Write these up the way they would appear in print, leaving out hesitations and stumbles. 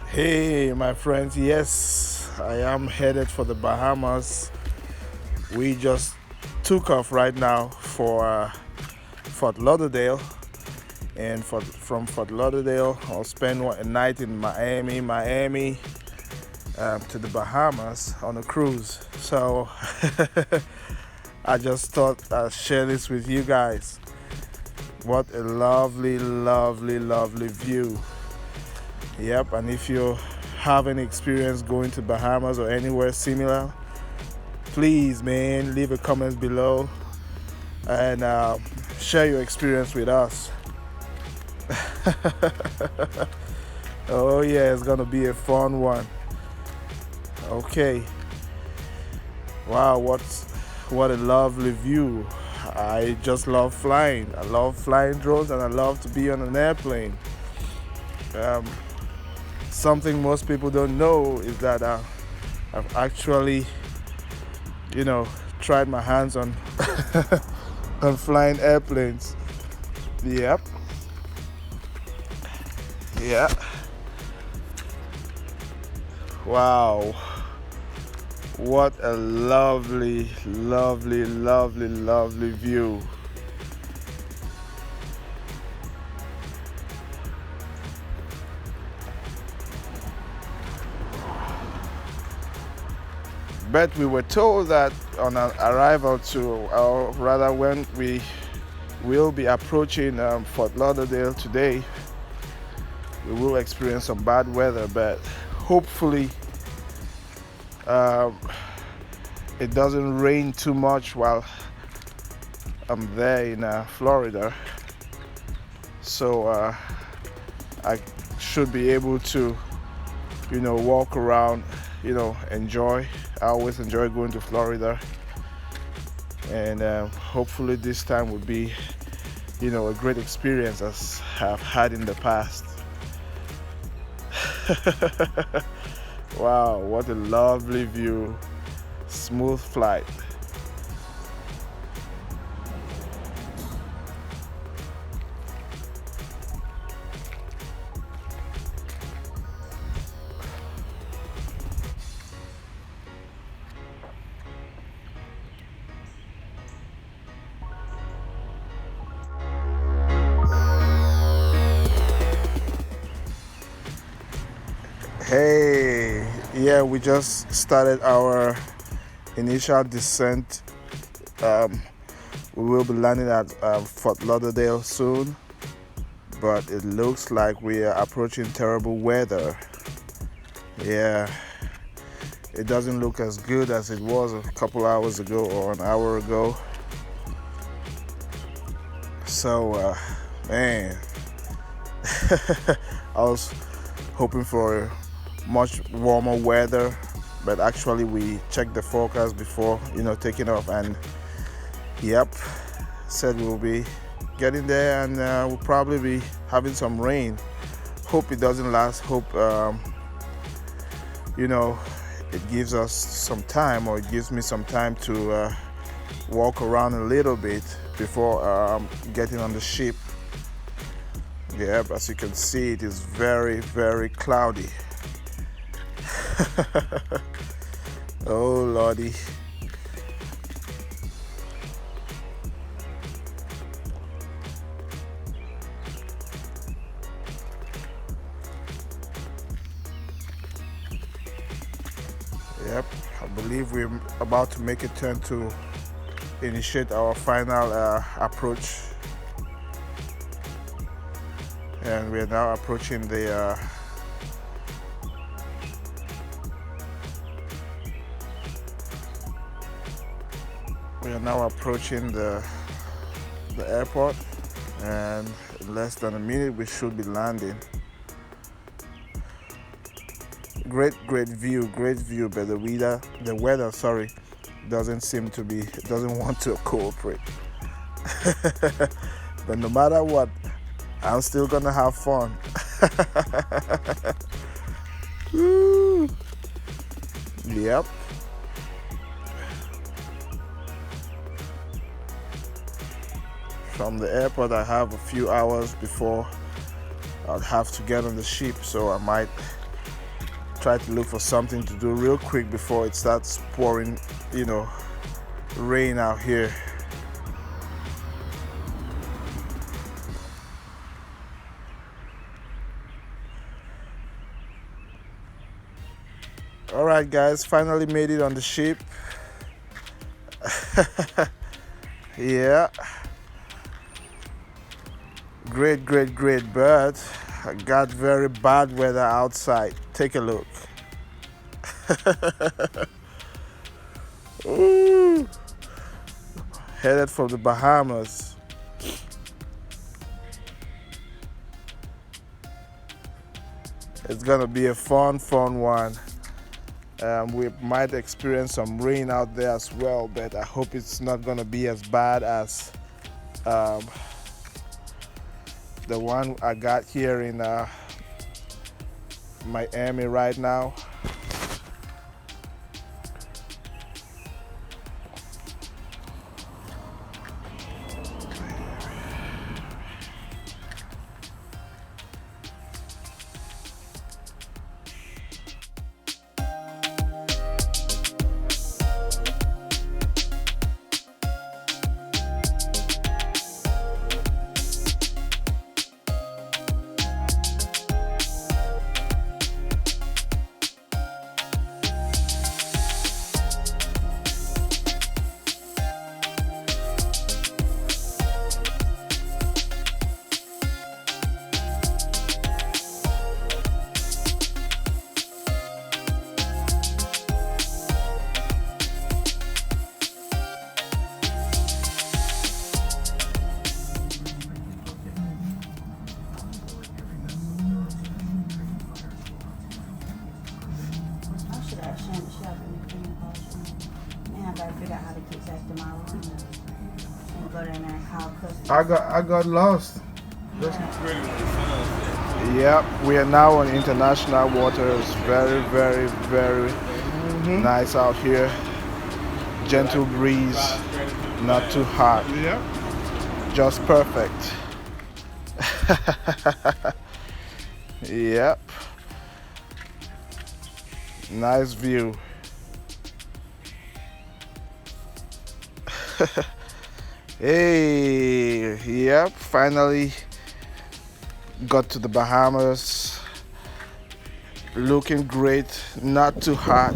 Hey, my friends, yes, I am headed for the Bahamas. We just took off right now for Fort Lauderdale, and from Fort Lauderdale, I'll spend a night in Miami, to the Bahamas on a cruise. So I just thought I'd share this with you guys. What a lovely, lovely, lovely view. Yep, and if you have any experience going to Bahamas or anywhere similar, please, man, leave a comment below and share your experience with us. Oh yeah, it's gonna be a fun one. Okay. Wow, what a lovely view. I just love flying. I love flying drones and I love to be on an airplane. Something most people don't know is that I've actually, tried my hands on on flying airplanes. Yep. Yeah. Wow. What a lovely, lovely, lovely, lovely view. But we were told that on our arrival to, or rather when we will be approaching Fort Lauderdale today, we will experience some bad weather, but hopefully it doesn't rain too much while I'm there in Florida. So I should be able to, walk around, enjoy. I always enjoy going to Florida, and hopefully this time would be, a great experience as I've had in the past. Wow, what a lovely view. Smooth flight. Hey, yeah, we just started our initial descent. We will be landing at Fort Lauderdale soon, but it looks like we are approaching terrible weather. Yeah, it doesn't look as good as it was a couple hours ago or an hour ago. So, man, I was hoping for much warmer weather, but actually we checked the forecast before taking off, and yep, said we'll be getting there, and we'll probably be having some rain. Hope it doesn't last. Hope it gives us some time, or it gives me some time to walk around a little bit before getting on the ship. Yep, as you can see, it is very, very cloudy. Oh lordy. Yep, I believe we're about to make a turn to initiate our final approach, and we are now approaching the airport, and in less than a minute we should be landing. Great view, but the weather, doesn't want to cooperate. But no matter what, I'm still gonna have fun. Woo. Yep. From the airport, I have a few hours before I'll have to get on the ship, so I might try to look for something to do real quick before it starts pouring, rain out here. All right, guys, finally made it on the ship. Yeah, great, but I got very bad weather outside. Take a look. Ooh. Headed for the Bahamas. It's gonna be a fun one. We might experience some rain out there as well, but I hope it's not gonna be as bad as the one I got here in Miami right now. I got lost. Yep, we are now on international waters. Very nice out here. Gentle breeze, not too hot. Just perfect. Yep. Nice view. Hey, yep, finally got to the Bahamas. Looking great, not too hot,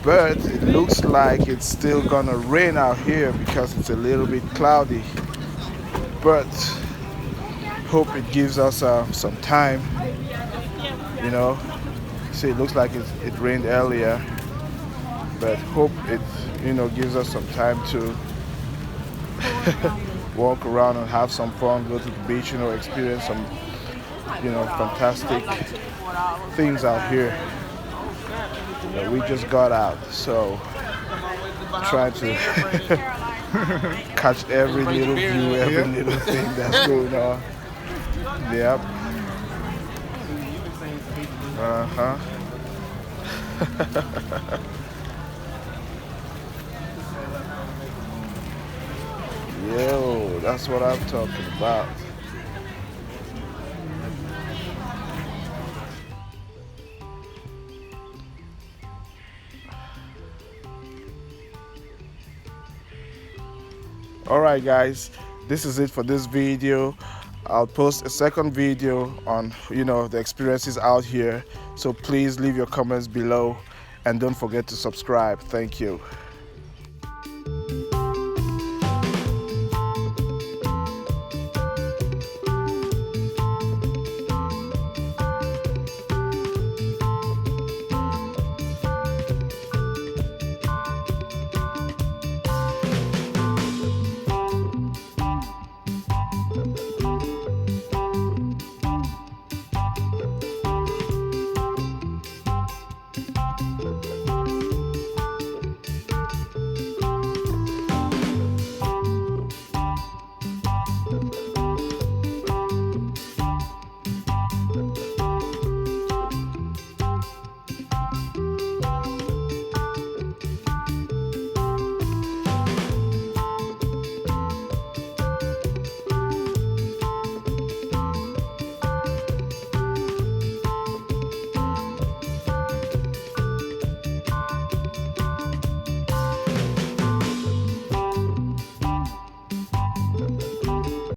but it looks like it's still gonna rain out here because it's a little bit cloudy. But hope it gives us some time. See, it looks like it rained earlier, but hope it gives us some time to walk around and have some fun, go to the beach, experience some fantastic things out here. We just got out, so trying to catch every little view, every little thing that's going on. Yep. Yo, that's what I'm talking about. Alright guys, this is it for this video. I'll post a second video on the experiences out here, so please leave your comments below and don't forget to subscribe. Thank you.